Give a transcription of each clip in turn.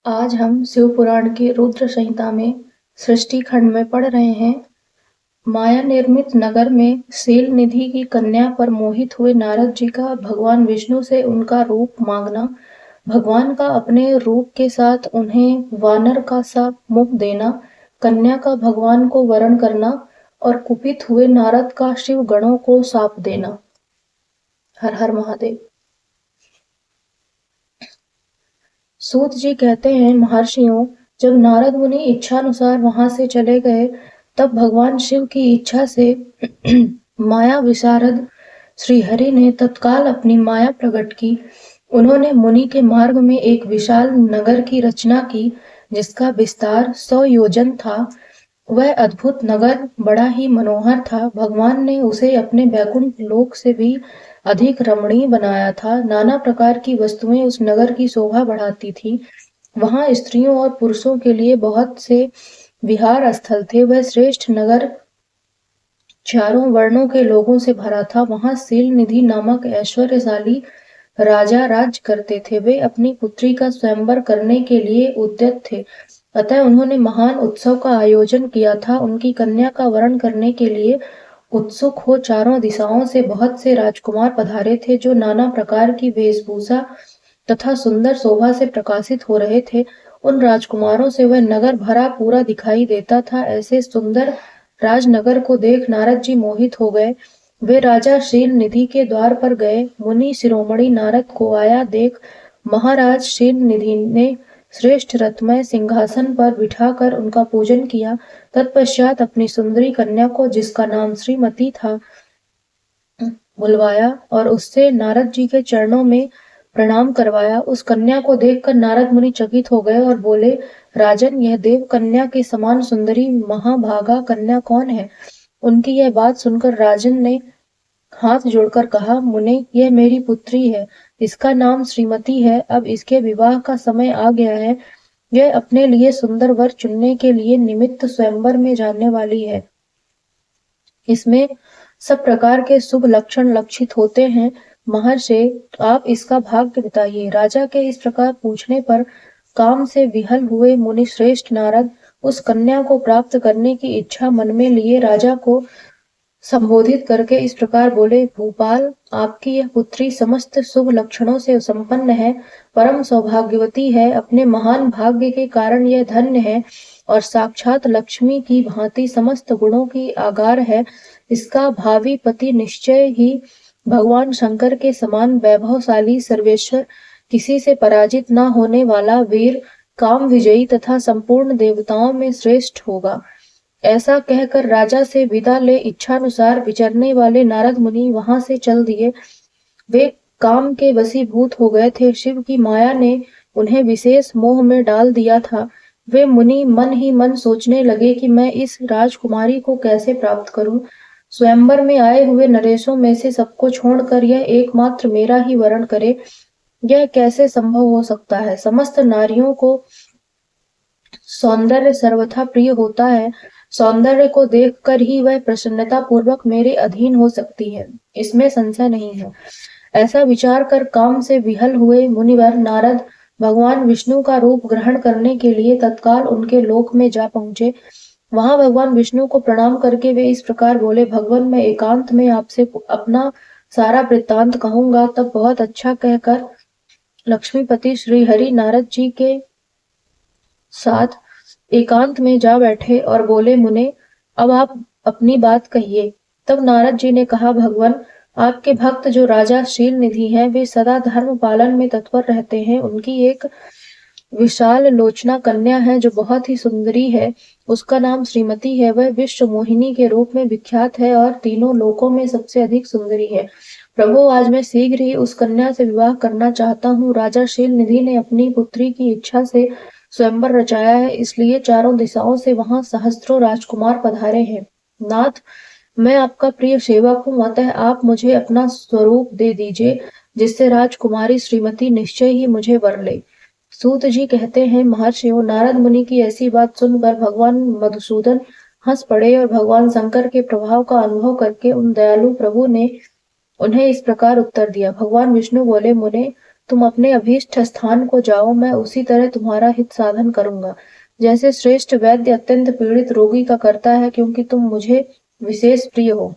आज हम शिव पुराण की रुद्र संहिता में सृष्टि खंड में पढ़ रहे हैं। माया निर्मित नगर में शील निधि की कन्या पर मोहित हुए नारद जी का भगवान विष्णु से उनका रूप मांगना, भगवान का अपने रूप के साथ उन्हें वानर का सा मुख देना, कन्या का भगवान को वरण करना और कुपित हुए नारद का शिव गणों को शाप देना। हर हर महादेव। सूत जी कहते हैं, महर्षियों, जब नारद मुनि इच्छानुसार वहां से चले गए, तब भगवान शिव की इच्छा से माया विशारद श्रीहरि ने तत्काल अपनी माया प्रकट की। उन्होंने मुनि के मार्ग में एक विशाल नगर की रचना की, जिसका विस्तार 100 योजन था। वह अद्भुत नगर बड़ा ही मनोहर था। भगवान ने उसे अपने बैकुंठ लोक से भी अधिक रमणीय बनाया था। नाना प्रकार की वस्तुएं उस नगर की शोभा बढ़ाती थी। वहां स्त्रियों और पुरुषों के लिए बहुत से विहार स्थल थे। वह श्रेष्ठ नगर चारों वर्णों के लोगों से भरा था। वहां शील निधि नामक ऐश्वर्यशाली राजा राज करते थे। वे अपनी पुत्री का स्वयंवर करने के लिए उद्यत थे, अतः उन्होंने महान उत्सव का आयोजन किया था। उनकी कन्या का वरण करने के लिए उत्सुक हो चारों दिशाओं से बहुत से राजकुमार पधारे थे, जो नाना प्रकार की वेशभूषा तथा सुंदर शोभा से प्रकाशित हो रहे थे। उन राजकुमारों से वह नगर भरा पूरा दिखाई देता था। ऐसे सुंदर राजनगर को देख नारद जी मोहित हो गए। वे राजा शील निधि के द्वार पर गए। मुनि शिरोमणि नारद को आया देख महाराज शील निधि ने श्रेष्ठ रत्नमय सिंहासन पर बिठाकर उनका पूजन किया। तत्पश्चात अपनी सुंदरी कन्या को, जिसका नाम श्रीमती था, बुलवाया और उससे नारद जी के चरणों में प्रणाम करवाया। उस कन्या को देखकर नारद मुनि चकित हो गए और बोले, राजन, यह देव कन्या के समान सुंदरी महाभागा कन्या कौन है? उनकी यह बात सुनकर राजन ने हाथ जोड़कर कहा, मुने, यह मेरी पुत्री है। इसका नाम श्रीमती है। अब इसके विवाह का समय आ गया है। यह अपने लिए सुंदर वर चुनने के लिए निमित्त स्वयंवर में जाने वाली है। इसमें सब प्रकार के शुभ लक्षण लक्षित होते हैं। महर्षि, आप इसका भाग्य बताइए। राजा के इस प्रकार पूछने पर काम से विहल हुए मुनि श्रेष्ठ नारद उस कन्या को प्राप्त करने की इच्छा मन में लिए राजा को संबोधित करके इस प्रकार बोले, भूपाल, आपकी यह पुत्री समस्त शुभ लक्षणों से संपन्न है, परम सौभाग्यवती है। अपने महान भाग्य के कारण यह धन्य है और साक्षात लक्ष्मी की भांति समस्त गुणों की आगार है। इसका भावी पति निश्चय ही भगवान शंकर के समान वैभवशाली, सर्वेश्वर, किसी से पराजित न होने वाला वीर, काम विजयी तथा संपूर्ण देवताओं में श्रेष्ठ होगा। ऐसा कहकर राजा से विदा ले इच्छानुसार विचरने वाले नारद मुनि वहां से चल दिए। वे काम के वशीभूत हो गए थे। शिव की माया ने उन्हें विशेष मोह में डाल दिया था। वे मुनि मन ही मन सोचने लगे कि मैं इस राजकुमारी को कैसे प्राप्त करूं। स्वयंवर में आए हुए नरेशों में से सबको छोड़कर यह एकमात्र मेरा ही वरण करे, यह कैसे संभव हो सकता है? समस्त नारियों को सौंदर्य सर्वथा प्रिय होता है। सौंदर्य को देखकर ही वह प्रसन्नता पूर्वक मेरे अधीन हो सकती है, इसमें संशय नहीं है। ऐसा विचार कर काम से विहल हुए मुनिवर नारद भगवान विष्णु का रूप ग्रहण करने के लिए तत्काल उनके लोक में जा पहुंचे। वहां भगवान विष्णु को प्रणाम करके वे इस प्रकार बोले, भगवान, मैं एकांत में आपसे अपना सारा वृत्तांत कहूंगा। तब बहुत अच्छा कहकर लक्ष्मीपति श्री हरि नारद जी के साथ एकांत में जा बैठे और बोले, मुने, अब आप अपनी बात कहिए। तब नारद जी ने कहा, भगवान, आपके भक्त जो राजा शील निधि हैं, वे सदा धर्म पालन में तत्पर रहते हैं। उनकी एक विशाल लोचना कन्या है जो बहुत ही सुंदरी है। उसका नाम श्रीमती है। वह विश्व मोहिनी के रूप में विख्यात है और तीनों लोकों में सबसे अधिक सुंदरी है। प्रभु, आज मैं शीघ्र ही उस कन्या से विवाह करना चाहता हूँ। राजा शील निधि ने अपनी पुत्री की इच्छा से स्वयंवर रचाया है, इसलिए चारों दिशाओं से वहां सहस्त्रों राजकुमार पधारे हैं। नाथ, मैं आपका प्रिय सेवक हूँ, अतः आप मुझे अपना स्वरूप दे दीजिए, जिससे राजकुमारी श्रीमती निश्चय ही मुझे वर ले। सूत जी कहते हैं, महर्षियों, नारद मुनि की ऐसी बात सुनकर भगवान मधुसूदन हंस पड़े और भगवान शंकर के प्रभाव का अनुभव करके उन दयालु प्रभु ने उन्हें इस प्रकार उत्तर दिया। भगवान विष्णु बोले, मुने, तुम अपने अभीष्ट स्थान को जाओ, मैं उसी तरह तुम्हारा हित साधन करूंगा, जैसे श्रेष्ठ वैद्य अत्यंत पीड़ित रोगी का करता है, क्योंकि तुम मुझे विशेष प्रिय हो।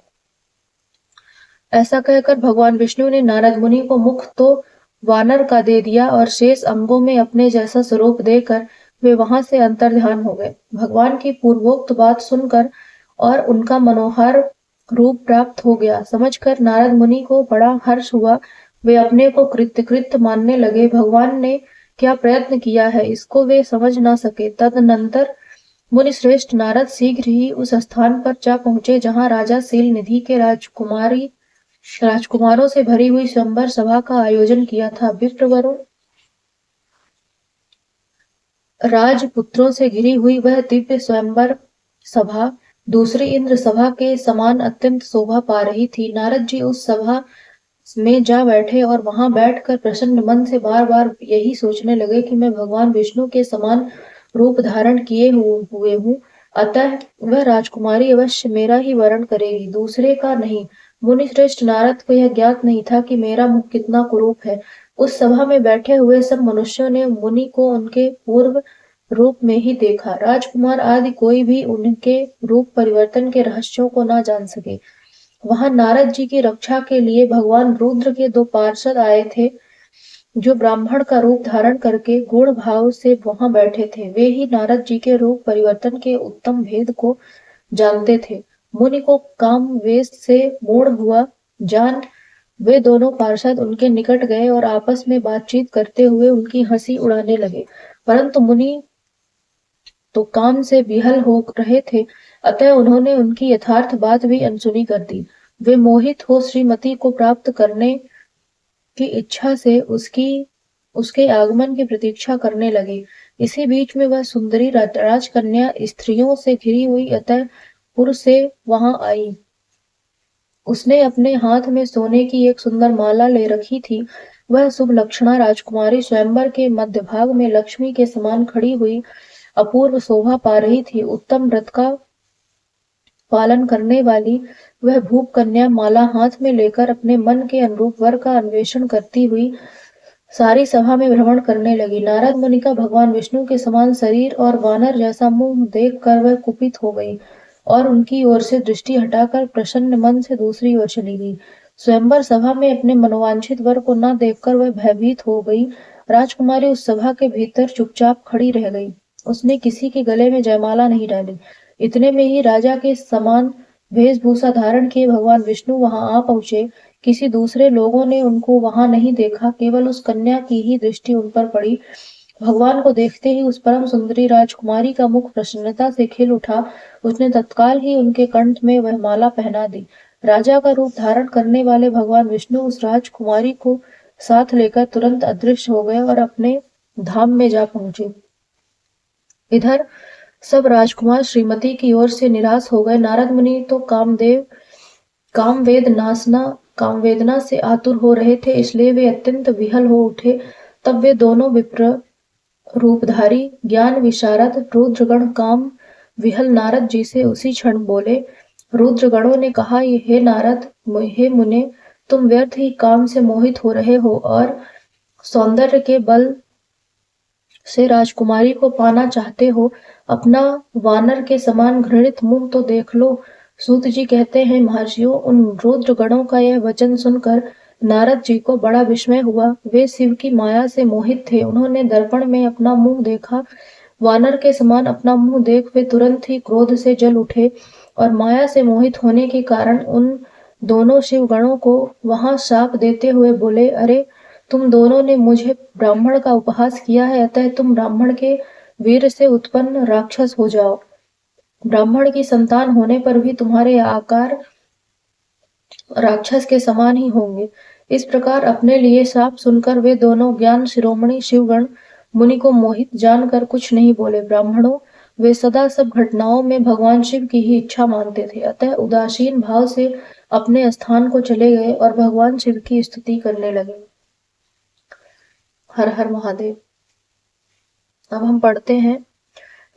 ऐसा कहकर भगवान विष्णु ने नारद मुनि को मुख तो वानर का दे दिया और शेष अंगों में अपने जैसा स्वरूप देकर वे वहां से अंतर्ध्यान हो गए। भगवान की पूर्वोक्त बात सुनकर और उनका मनोहर रूप प्राप्त हो गया समझकर नारद मुनि को बड़ा हर्ष हुआ। वे अपने को कृतकृत्य मानने लगे। भगवान ने क्या प्रयत्न किया है इसको वे समझ न सके। तदनंतर मुनि श्रेष्ठ नारद शीघ्र ही उस स्थान पर जा पहुंचे जहां राजा शील निधि के राजकुमारों से भरी हुई स्वयंवर सभा का आयोजन किया था। विप्रवरों राजपुत्रों से घिरी हुई वह दिव्य स्वयंवर सभा दूसरी इंद्र सभा के समान अत्यंत शोभा पा रही थी। नारद जी उस सभा में जा बैठे और वहां बैठकर प्रसन्न मन से बार बार यही सोचने लगे कि मैं भगवान विष्णु के समान रूप धारण किए हुए हूँ, अतः वह राजकुमारी अवश्य मेरा ही वरण करेगी, दूसरे का नहीं। मुनि श्रेष्ठ नारद को यह ज्ञात नहीं था कि मेरा मुख कितना कुरूप है। उस सभा में बैठे हुए सब मनुष्यों ने मुनि को उनके पूर्व रूप में ही देखा। राजकुमार आदि कोई भी उनके रूप परिवर्तन के रहस्यों को न जान सके। वहां नारद जी की रक्षा के लिए भगवान रुद्र के 2 पार्षद आए थे, जो ब्राह्मण का रूप धारण करके गूढ़ भाव से वहां बैठे थे। वे ही नारद जी के रूप परिवर्तन के उत्तम भेद को जानते थे। मुनि को काम वेश से मूढ़ हुआ जान वे दोनों पार्षद उनके निकट गए और आपस में बातचीत करते हुए उनकी हंसी उड़ाने लगे। परंतु मुनि तो काम से विहल हो रहे थे, अतः उन्होंने उनकी यथार्थ बात भी अनसुनी कर दी। वे मोहित हो श्रीमती को प्राप्त करने की इच्छा से उसके आगमन की प्रतीक्षा करने लगे। इसी बीच में वह सुंदरी राजकन्या स्त्रियों से घिरी हुई अतःपुर से वहां आई। उसने अपने हाथ में सोने की एक सुंदर माला ले रखी थी। वह शुभ लक्षणा राजकुमारी स्वयंवर के मध्य भाग में लक्ष्मी के समान खड़ी हुई अपूर्व शोभा पा रही थी। उत्तम व्रत का पालन करने वाली वह भूप कन्या माला हाथ में लेकर अपने मन के अनुरूप वर का अन्वेषण करती हुई सारी सभा में भ्रमण करने लगी। नारद मुनि का भगवान विष्णु के समान शरीर और वानर जैसा मुंह देखकर वह कुपित हो गई और उनकी ओर से दृष्टि हटाकर प्रसन्न मन से दूसरी ओर चली गई। स्वयंवर सभा में अपने मनोवांछित वर को न देखकर वह भयभीत हो गई। राजकुमारी उस सभा के भीतर चुपचाप खड़ी रह गई। उसने किसी के गले में जयमाला नहीं डाली। इतने में ही राजा के समान वेशभूषा धारण किए भगवान विष्णु वहां आ पहुंचे। किसी दूसरे लोगों ने उनको वहां नहीं देखा, केवल उस कन्या की ही दृष्टि उन पर पड़ी। भगवान को देखते ही उस परम सुंदरी राजकुमारी का मुख प्रसन्नता से खिल उठा। उसने तत्काल ही उनके कंठ में वह माला पहना दी। राजा का रूप धारण करने वाले भगवान विष्णु उस राजकुमारी को साथ लेकर तुरंत अदृश्य हो गए और अपने धाम में जा पहुंचे। इधर सब राजकुमार श्रीमती की ओर से निराश हो गए। नारद मुनि तो कामवेदना से आतुर हो रहे थे, इसलिए वे अत्यंत विहल हो उठे। तब वे दोनों विप्र रूपधारी ज्ञान विशारद रुद्रगण काम विहल नारद जी से उसी क्षण बोले। रुद्रगणों ने कहा, हे नारद, हे मुने, तुम व्यर्थ ही काम से मोहित हो रहे हो और सौंदर्य के बल से राजकुमारी को पाना चाहते हो। अपना वानर के समान घृणित मुंह तो देख लो। सूत जी कहते हैं, महर्षियों, उन रुद्र गणों का यह वचन सुनकर नारद जी को बड़ा विस्मय हुआ। वे शिव की माया से मोहित थे। उन्होंने दर्पण में अपना मुंह देखा। वानर के समान अपना मुंह देख वे तुरंत ही क्रोध से जल उठे और माया से मोहित होने के कारण उन दोनों शिव गणों को वहां शाप देते हुए बोले, अरे, तुम दोनों ने मुझे ब्राह्मण का उपहास किया है, अतः तुम ब्राह्मण के वीर से उत्पन्न राक्षस हो जाओ। ब्राह्मण की संतान होने पर भी तुम्हारे आकार राक्षस के समान ही होंगे। इस प्रकार अपने लिए शाप सुनकर वे दोनों ज्ञान शिरोमणि शिवगण मुनि को मोहित जानकर कुछ नहीं बोले। ब्राह्मणों, वे सदा सब घटनाओं में भगवान शिव की ही इच्छा मानते थे, अतः उदासीन भाव से अपने स्थान को चले गए और भगवान शिव की स्तुति करने लगे। हर हर महादेव। अब हम पढ़ते हैं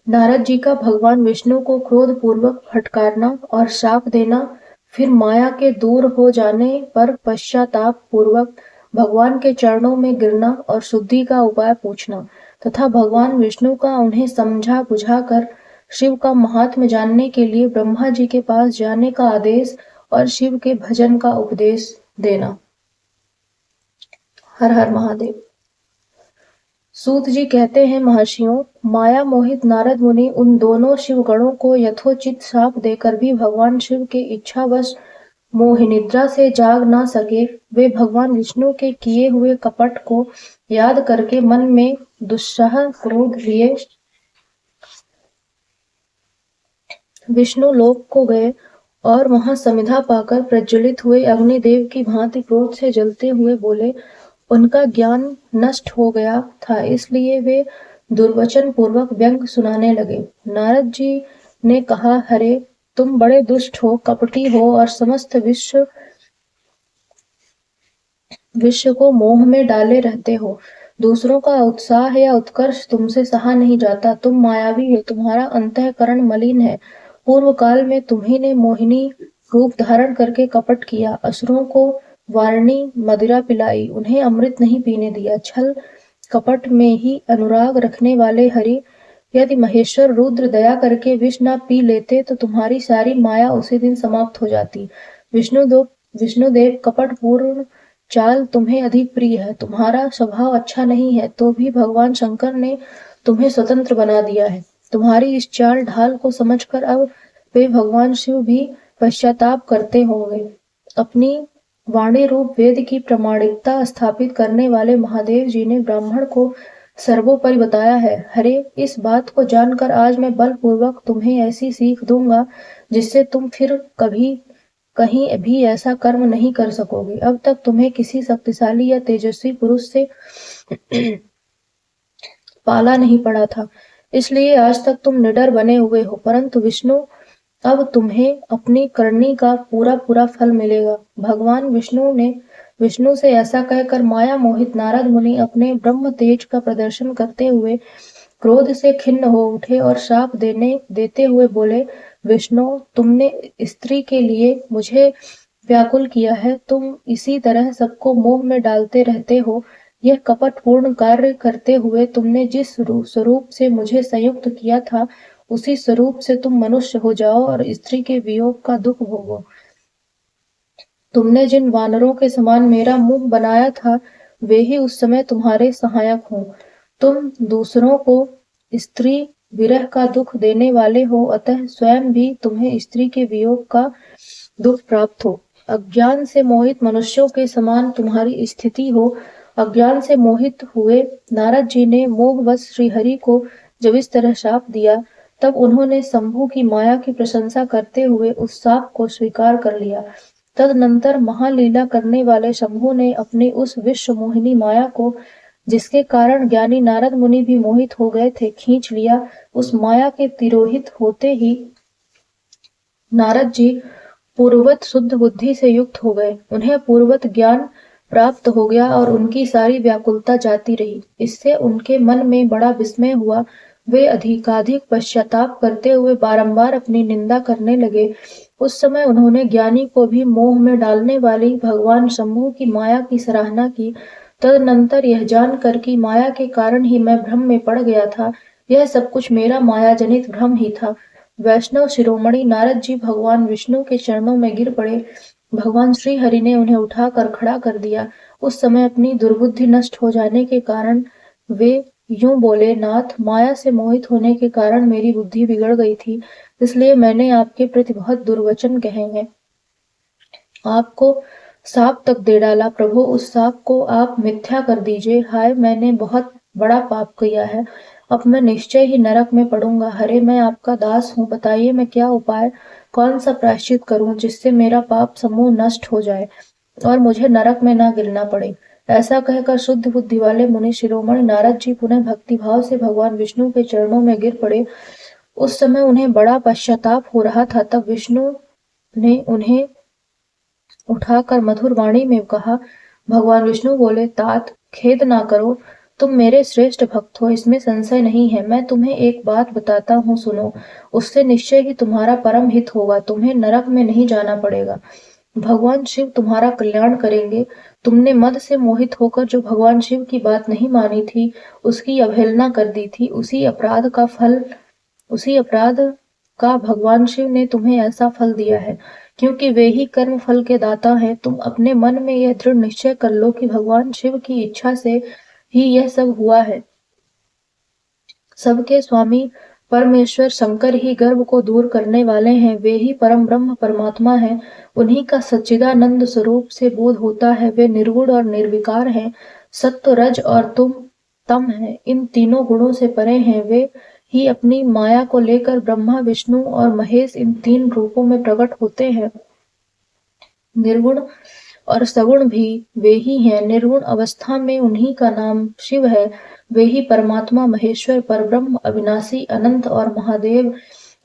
नारद जी का भगवान विष्णु को क्रोध पूर्वक फटकारना और शाप देना, फिर माया के दूर हो जाने पर पश्चाताप पूर्वक भगवान के चरणों में गिरना और शुद्धि का उपाय पूछना तथा भगवान विष्णु का उन्हें समझा बुझाकर शिव का महात्म्य जानने के लिए ब्रह्मा जी के पास जाने का आदेश और शिव के भजन का उपदेश देना। हर हर महादेव। सूत जी कहते हैं, महर्षियों, माया मोहित नारद मुनि उन दोनों शिव गणों को यथोचित शाप देकर भी भगवान शिव के इच्छावश मोहनिद्रा से जाग न सके। वे भगवान विष्णु के किए हुए कपट को याद करके मन में दुस्सह क्रोध लिए विष्णु लोक को गए और वहां समिधा पाकर प्रज्वलित हुए अग्निदेव की भांति क्रोध से जलते हुए बोले। उनका ज्ञान नष्ट हो गया था, इसलिए वे दुर्वचन पूर्वक व्यंग सुनाने लगे। नारद जी ने कहा, हरे, तुम बड़े दुष्ट हो, कपटी हो और समस्त विश्व को मोह में डाले रहते हो। दूसरों का उत्साह या उत्कर्ष तुमसे सहा नहीं जाता। तुम मायावी हो, तुम्हारा अंतःकरण मलिन है। पूर्व काल में तुम्ही ने मोहिनी रूप धारण करके कपट किया, असुरों को वारणी मदिरा पिलाई, उन्हें अमृत नहीं पीने दिया। छल कपट में ही अनुराग रखने वाले हरि, यदि महेश्वर रुद्र दया करके विष न पी लेते तो तुम्हारी सारी माया उसी दिन समाप्त हो जाती। विष्णुदेव कपट पूर्ण चाल तुम्हें अधिक प्रिय है। तुम्हारा स्वभाव अच्छा नहीं है, तो भी भगवान शंकर ने तुम्हें स्वतंत्र बना दिया है। तुम्हारी इस चाल ढाल को समझकर अब वे भगवान शिव भी पश्चाताप करते होंगे। अपनी वाणी रूप वेद की प्रामाणिकता स्थापित करने वाले महादेव जी ने ब्राह्मण को सर्वोपरि बताया है। हरे, इस बात को जानकर आज मैं बलपूर्वक तुम्हें ऐसी सीख दूंगा जिससे तुम फिर कभी कहीं भी ऐसा कर्म नहीं कर सकोगे। अब तक तुम्हें किसी शक्तिशाली या तेजस्वी पुरुष से पाला नहीं पड़ा था, इसलिए आज तक तुम निडर बने हुए हो, परंतु अब तुम्हें अपनी करनी का पूरा पूरा फल मिलेगा। भगवान विष्णु से ऐसा कहकर माया मोहित नारद मुनि अपने ब्रह्म तेज का प्रदर्शन करते हुए क्रोध से खिन्न हो उठे और शाप देते हुए बोले, विष्णु, तुमने स्त्री के लिए मुझे व्याकुल किया है। तुम इसी तरह सबको मोह में डालते रहते हो। यह कपटपूर्ण कार्य करते हुए तुमने जिस स्वरूप से मुझे संयुक्त किया था, उसी स्वरूप से तुम मनुष्य हो जाओ और स्त्री के वियोग का दुख भोगो। तुमने जिन वानरों के समान मेरा मुंह बनाया था, वे ही उस समय तुम्हारे सहायक हों। तुम दूसरों को स्त्री विरह का दुख देने वाले हो, अतः स्वयं भी तुम्हें स्त्री के वियोग का दुख प्राप्त हो। अज्ञान से मोहित मनुष्यों के समान तुम्हारी स्थिति हो। अज्ञान से मोहित हुए नारद जी ने मोहवश श्रीहरि को जब इस तरह शाप दिया, तब उन्होंने शंभु की माया की प्रशंसा करते हुए उस शाप को स्वीकार कर लिया। तदनंतर महालीला करने वाले शंभु ने अपनी उस विश्व मोहिनी माया को, जिसके कारण ज्ञानी नारद मुनि भी मोहित हो गए थे, खींच लिया। उस माया के तिरोहित होते ही नारद जी पूर्ववत शुद्ध बुद्धि से युक्त हो गए। उन्हें पूर्ववत ज्ञान प्राप्त हो गया और उनकी सारी व्याकुलता जाती रही। इससे उनके मन में बड़ा विस्मय हुआ। वे अधिकाधिक पश्चाताप करते हुए बारंबार अपनी निंदा करने लगे। उस समय उन्होंने ज्ञानी को भी मोह में डालने वाली भगवान शंभु की माया की सराहना की। तदनंतर यह जानकर कि माया के कारण ही मैं भ्रम में पड़ गया था, यह सब कुछ मेरा माया जनित भ्रम ही था, वैष्णव शिरोमणि नारद जी भगवान विष्णु के चरणों में गिर पड़े। भगवान श्री हरि ने उन्हें उठाकर खड़ा कर दिया। उस समय अपनी दुर्बुद्धि नष्ट हो जाने के कारण वे यूं बोले, नाथ, माया से मोहित होने के कारण मेरी बुद्धि बिगड़ गई थी, इसलिए मैंने आपके प्रति बहुत दुर्वचन कहे हैं, आपको साप तक दे डाला। प्रभु, उस साप को आप मिथ्या कर दीजिए। हाय, मैंने बहुत बड़ा पाप किया है, अब मैं निश्चय ही नरक में पड़ूंगा। हरे, मैं आपका दास हूँ, बताइए मैं क्या उपाय, कौन सा प्रायश्चित करूं जिससे मेरा पाप समूह नष्ट हो जाए और मुझे नरक में न गिरना पड़े। ऐसा कहकर शुद्ध बुद्धि वाले मुनि शिरोमणि नारद जी पुनः भक्तिभाव से भगवान विष्णु के चरणों में गिर पड़े। उस समय उन्हें बड़ा पश्चाताप हो रहा था। तब विष्णु ने उन्हें उठाकर मधुर वाणी में कहा। भगवान विष्णु बोले, तात, खेद ना करो, तुम मेरे श्रेष्ठ भक्त हो, इसमें संशय नहीं है। मैं तुम्हें एक बात बताता हूँ, सुनो। उससे निश्चय ही तुम्हारा परम हित होगा, तुम्हें नरक में नहीं जाना पड़ेगा। भगवान शिव तुम्हारा कल्याण करेंगे। तुमने मद से मोहित होकर जो भगवान शिव की बात नहीं मानी थी, उसकी अवहेलना कर दी थी, उसी अपराध का भगवान शिव ने तुम्हें ऐसा फल दिया है, क्योंकि वे ही कर्म फल के दाता हैं। तुम अपने मन में यह दृढ़ निश्चय कर लो कि भगवान शिव की इच्छा से ही यह सब हुआ है। सबके स्वामी परमेश्वर शंकर ही गर्भ को दूर करने वाले हैं। वे ही परम ब्रह्म परमात्मा हैं। उन्हीं का सच्चिदानंद स्वरूप से बोध होता है। वे निर्गुण और निर्विकार हैं। सत्व, रज और तम हैं। इन तीनों गुणों से परे हैं। वे ही अपनी माया को लेकर ब्रह्मा, विष्णु और महेश इन तीन रूपों में प्रकट होते हैं। निर्गुण और सगुण भी वे ही हैं। निर्गुण अवस्था में उन्हीं का नाम शिव है। वे ही परमात्मा, महेश्वर, परब्रह्म, अविनाशी, अनंत और महादेव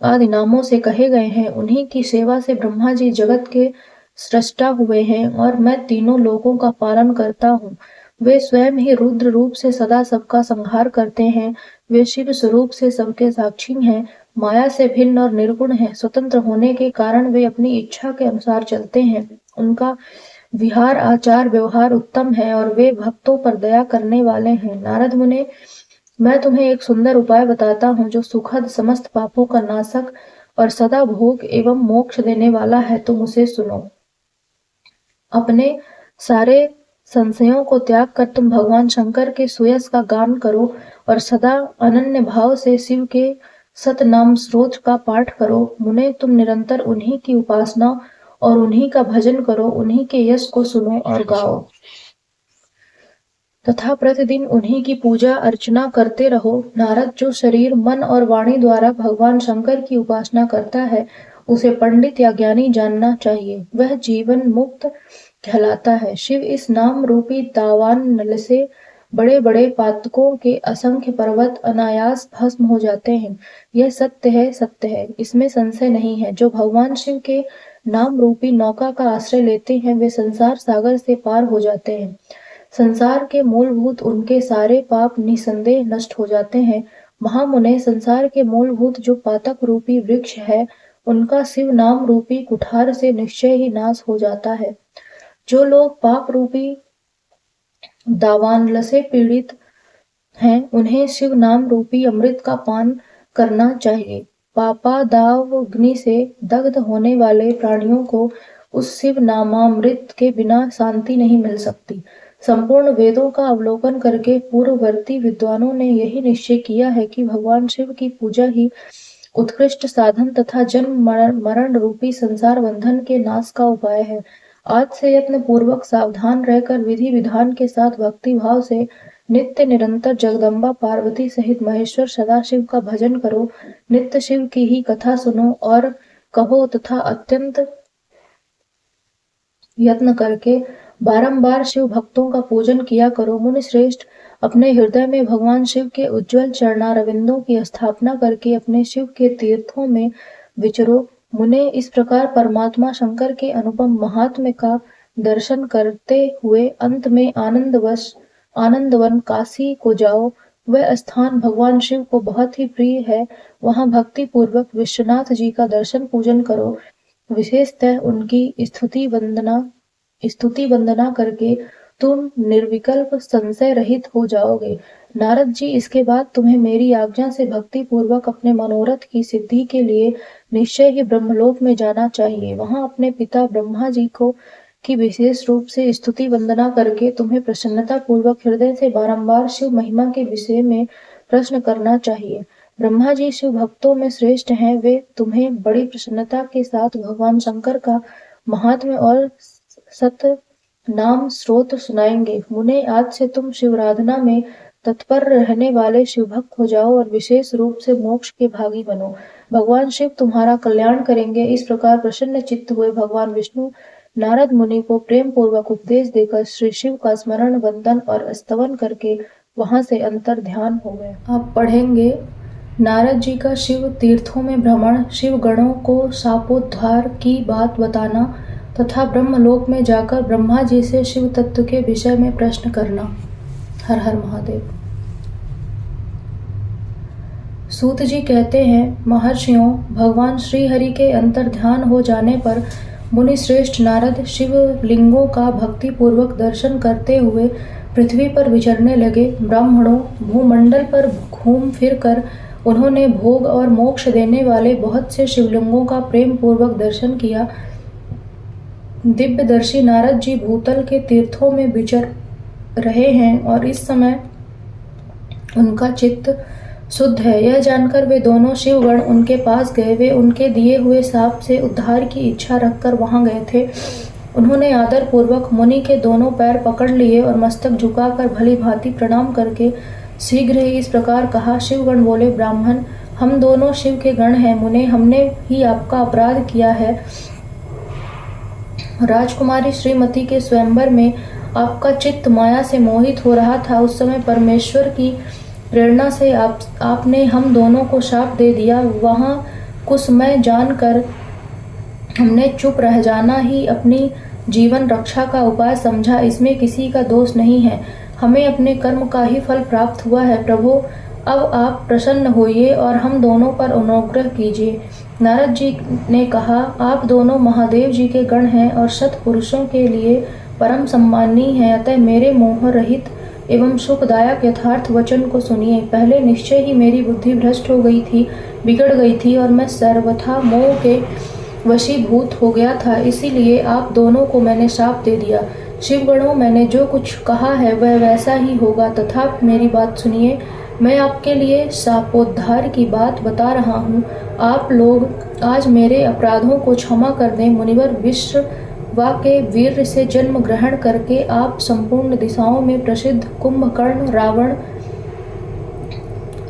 आदि नामों से कहे गए हैं। उन्हीं की सेवा से ब्रह्मा जी जगत के सृष्टा हुए हैं और मैं तीनों लोकों का पालन करता हूँ। वे स्वयं ही रुद्र रूप से सदा सबका संहार करते हैं। वे शिव स्वरूप से सबके साक्षी हैं। माया से भिन्न और निर्गुण हैं। स्वतंत्र होने के कारण वे अपनी इच्छा के अनुसार चलते हैं। उनका विहार, आचार, व्यवहार उत्तम है और वे भक्तों पर दया करने वाले हैं। नारद मुने, मैं तुम्हें एक सुंदर उपाय बताता हूँ जो सुखद, समस्त पापों का नाशक और सदा भोग एवं मोक्ष देने वाला है। तुम उसे सुनो। अपने सारे संशयों को त्याग कर तुम भगवान शंकर के सुयश का गान करो और सदा अनन्य भाव से शिव के सतनाम स्रोत का पाठ करो। मुने, तुम निरंतर उन्हीं की उपासना और उन्हीं का भजन करो। उन्हीं के यश को सुनो और गाओ तथा प्रतिदिन उन्हीं की पूजा अर्चना करते रहो। नारद, जो शरीर, मन और वाणी द्वारा भगवान शंकर की उपासना करता है, उसे पंडित या ज्ञानी जानना चाहिए। वह जीवन मुक्त कहलाता है। शिव इस नाम रूपी दावान नल से बड़े बड़े पातकों के असंख्य पर्वत अनायास भस्म हो जाते हैं। यह सत्य है, सत्य है, इसमें संशय नहीं है। जो भगवान शिव के नाम रूपी नौका का आश्रय लेते हैं, वे संसार सागर से पार हो जाते हैं। संसार के मूलभूत उनके सारे पाप निसंदेह नष्ट हो जाते हैं। महामुने, संसार के मूलभूत जो पातक रूपी वृक्ष है, उनका शिव नाम रूपी कुठार से निश्चय ही नाश हो जाता है। जो लोग पाप रूपी दावानल से पीड़ित हैं, उन्हें शिव नाम रूपी अमृत का पान करना चाहिए। पापादावग्नि से दग्ध होने वाले प्राणियों को उस शिव नामामृत के बिना शांति नहीं मिल सकती। संपूर्ण वेदों का अवलोकन करके पूर्ववर्ती विद्वानों ने यही निश्चय किया है कि भगवान शिव की पूजा ही उत्कृष्ट साधन तथा जन्म मरण रूपी संसार बंधन के नाश का उपाय है। आज से यत्न पूर्वक सावधान रहकर विधि विधान के साथ भक्ति भाव से नित्य निरंतर जगदम्बा पार्वती सहित महेश्वर सदाशिव का भजन करो। नित्य शिव की ही कथा सुनो और कहो तथा अत्यंत यत्न करके बारंबार शिव भक्तों का पूजन किया करो। मुनि श्रेष्ठ, अपने हृदय में भगवान शिव के उज्जवल चरणारविंदों की स्थापना करके अपने शिव के तीर्थों में विचरो। मुने, इस प्रकार परमात्मा शंकर के अनुपम महात्म्य का दर्शन करते हुए अंत में आनंदवन काशी को जाओ। वह स्थान भगवान शिव को बहुत ही प्रिय है। वहां भक्ति पूर्वक विश्वनाथ जी का दर्शन पूजन करो। विशेषतः उनकी स्तुति वंदना करके तुम निर्विकल्प संशय रहित हो जाओगे। नारद जी, इसके बाद तुम्हें मेरी आज्ञा से भक्ति पूर्वक अपने मनोरथ की सिद्धि के लिए निश्चय ही ब्रह्मलोक में जाना चाहिए। वहां अपने पिता ब्रह्मा जी को की विशेष रूप से स्तुति वंदना करके तुम्हें प्रसन्नता पूर्वक हृदय से बारंबार शिव महिमा के विषय में प्रश्न करना चाहिए। ब्रह्मा जी शिव भक्तों में श्रेष्ठ हैं। वे तुम्हें बड़ी प्रसन्नता के साथ भगवान शंकर का महात्म्य और सत नाम स्रोत सुनाएंगे। मुने, आज से तुम शिवराधना में तत्पर रहने वाले शिव भक्त हो जाओ और विशेष रूप से मोक्ष के भागी बनो। भगवान शिव तुम्हारा कल्याण करेंगे। इस प्रकार प्रसन्न चित्त हुए भगवान विष्णु नारद मुनि को प्रेम पूर्वक उपदेश देकर श्री शिव का स्मरण, वंदन और स्तवन करके वहां से अंतर ध्यान हो गए। आप पढ़ेंगे, नारद जी का शिव तीर्थों में भ्रमण, शिव गणों को शापोद्धार की बात बताना तथा ब्रह्मलोक में जाकर ब्रह्मा जी से शिव तत्व के विषय में प्रश्न करना। हर हर महादेव। सूत जी कहते हैं, महर्षियों, भगवान श्री हरि के अंतर ध्यान हो जाने पर मुनि श्रेष्ठ नारद शिवलिंगों का भक्ति पूर्वक दर्शन करते हुए पृथ्वी पर विचरने लगे। ब्राह्मणों, भूमंडल पर घूम फिर कर उन्होंने भोग और मोक्ष देने वाले बहुत से शिवलिंगों का प्रेम पूर्वक दर्शन किया। दिव्यदर्शी नारद जी भूतल के तीर्थों में विचर रहे हैं और इस समय उनका चित्त शुद्ध है। यह जानकर वे दोनों शिवगण उनके पास गए। वे उनके दिए हुए शाप से उद्धार की इच्छा रखकर वहां गए थे। उन्होंने आदर पूर्वक मुनि के दोनों पैर पकड़ लिए और मस्तक झुकाकर भली भांति प्रणाम करके शीघ्र ही इस प्रकार कहा। शिवगण बोले, ब्राह्मण, हम दोनों शिव के गण हैं। मुने, हमने ही आपका अपराध किया है। राजकुमारी श्रीमती के स्वयंवर में आपका चित्त माया से मोहित हो रहा था। उस समय परमेश्वर की प्रेरणा से आपने हम दोनों को शाप दे दिया। वहां कुसमय जानकर हमने चुप रह जाना ही अपनी जीवन रक्षा का उपाय समझा। इसमें किसी का दोष नहीं है। हमें अपने कर्म का ही फल प्राप्त हुआ है। प्रभु, अब आप प्रसन्न होइए और हम दोनों पर अनुग्रह कीजिए। नारद जी ने कहा, आप दोनों महादेव जी के गण हैं और सत्पुरुषों के लिए परम सम्माननीय हैं। अतः मेरे मोह रहित एवं सुखदायक यथार्थ वचन को सुनिए। पहले निश्चय ही मेरी बुद्धि भ्रष्ट हो गई थी, बिगड़ गई थी और मैं सर्वथा मोह के वशीभूत हो गया था। इसीलिए आप दोनों को मैंने शाप दे दिया। शिवगणों, मैंने जो कुछ कहा है वह वैसा ही होगा, तथा मेरी बात सुनिए। मैं आपके लिए शापोद्धार की बात बता रहा हूँ। आप लोग आज मेरे अपराधों को क्षमा कर दें। मुनिवर विश्रवा के वीर से जन्म ग्रहण करके आप संपूर्ण दिशाओं में प्रसिद्ध कुंभकर्ण रावण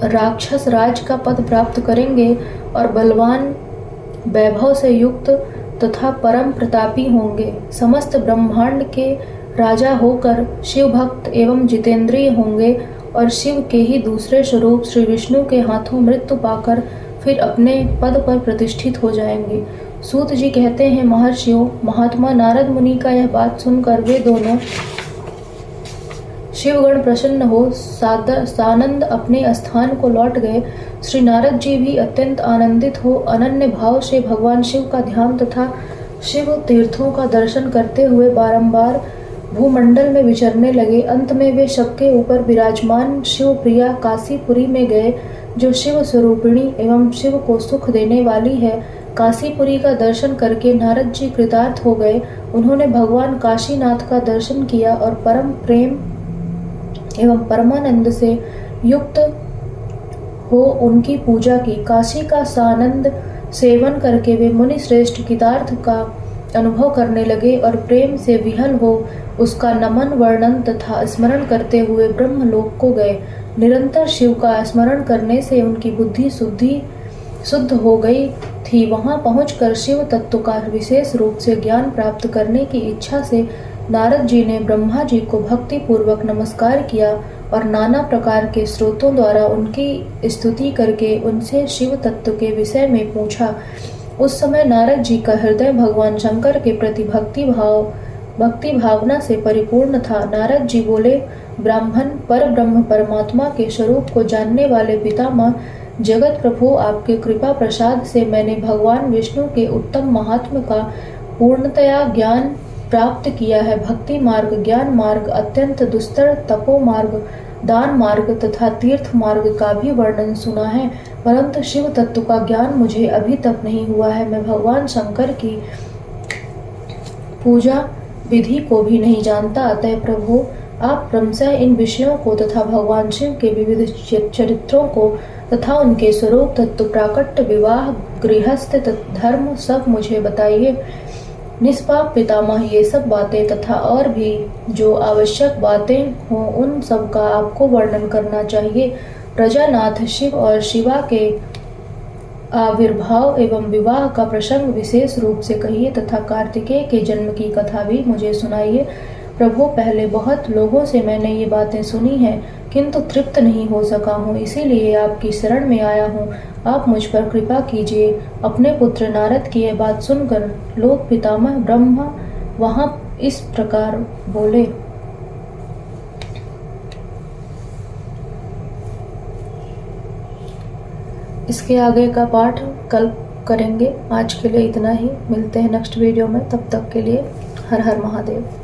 राक्षस राज का पद प्राप्त करेंगे और बलवान वैभव से युक्त तथा परम प्रतापी होंगे। समस्त ब्रह्मांड के राजा होकर शिव भक्त एवं जितेंद्रिय होंगे और शिव के ही दूसरे स्वरूप श्री विष्णु के हाथों मृत्यु पाकर फिर अपने पद पर प्रतिष्ठित हो जाएंगे। सूत जी कहते हैं, महर्षियों, महात्मा नारद मुनि का यह बात सुनकर वे दोनों शिवगण प्रसन्न हो सानंद अपने स्थान को लौट गए। श्री नारद जी भी अत्यंत आनंदित हो अनन्य भाव से भगवान शिव का ध्यान तथा शिव तीर्थों का दर्शन करते हुए बारंबार भूमंडल में विचरने लगे। अंत में वे सबके ऊपर विराजमान शिव प्रिया काशीपुरी में गए, जो शिव स्वरूपिणी एवं शिव को सुख देने वाली है। काशीपुरी का दर्शन करके नारद जी कृतार्थ हो गए। उन्होंने भगवान काशीनाथ का दर्शन किया और परम प्रेम एवं परमानंद से युक्त हो उनकी पूजा की। काशी का सानंद सेवन करके वे मुनि श्रेष्ठ कृतार्थ का अनुभव करने लगे और प्रेम से विहल हो उसका नमन वर्णन तथा स्मरण करते हुए ब्रह्मलोक को गए। निरंतर शिव का स्मरण करने से उनकी बुद्धि शुद्ध हो गई थी। वहां पहुंचकर शिव तत्व का विशेष रूप से ज्ञान प्राप्त करने की इच्छा से नारद जी ने ब्रह्मा जी को भक्ति पूर्वक नमस्कार किया और नाना प्रकार के स्रोतों द्वारा उनकी स्तुति करके उनसे शिव तत्व के विषय में पूछा। उस समय नारद जी का हृदय भगवान शंकर के प्रति भक्ति भावना से परिपूर्ण था। नारद जी बोले, ब्राह्मण, पर ब्रह्म परमात्मा के स्वरूप को जानने वाले पितामह जगत प्रभु, आपके कृपा प्रसाद से मैंने भगवान विष्णु के उत्तम महात्म्य का पूर्णतया ज्ञान प्राप्त किया है। भक्ति मार्ग, ज्ञान मार्ग, अत्यंत दुस्तर तपो मार्ग, दान मार्ग तथा तीर्थ मार्ग का भी वर्णन सुना है, परंतु शिव तत्व का ज्ञान मुझे अभी तक नहीं हुआ है। मैं भगवान शंकर की पूजा विधि को भी नहीं जानता। अतः प्रभु, आप क्रमशः इन विषयों को तथा भगवान शिव के विविध चरित्रों को तथा उनके स्वरूप तत्व, प्राकट्य, विवाह, गृहस्थ धर्म सब मुझे बताइए। निष्पाप पितामह, ये सब बातें तथा और भी जो आवश्यक बातें हों उन सब का आपको वर्णन करना चाहिए। प्रजानाथ शिव और शिवा के आविर्भाव एवं विवाह का प्रसंग विशेष रूप से कहिए तथा कार्तिकेय के जन्म की कथा भी मुझे सुनाइए। प्रभु, पहले बहुत लोगों से मैंने ये बातें सुनी हैं, किंतु तृप्त नहीं हो सका हूँ, इसीलिए आपकी शरण में आया हूँ। आप मुझ पर कृपा कीजिए। अपने पुत्र नारद की यह बात सुनकर लोक पितामह ब्रह्मा वहां इस प्रकार बोले। इसके आगे का पाठ कल करेंगे। आज के लिए इतना ही, मिलते हैं नेक्स्ट वीडियो में, तब तक के लिए हर हर महादेव।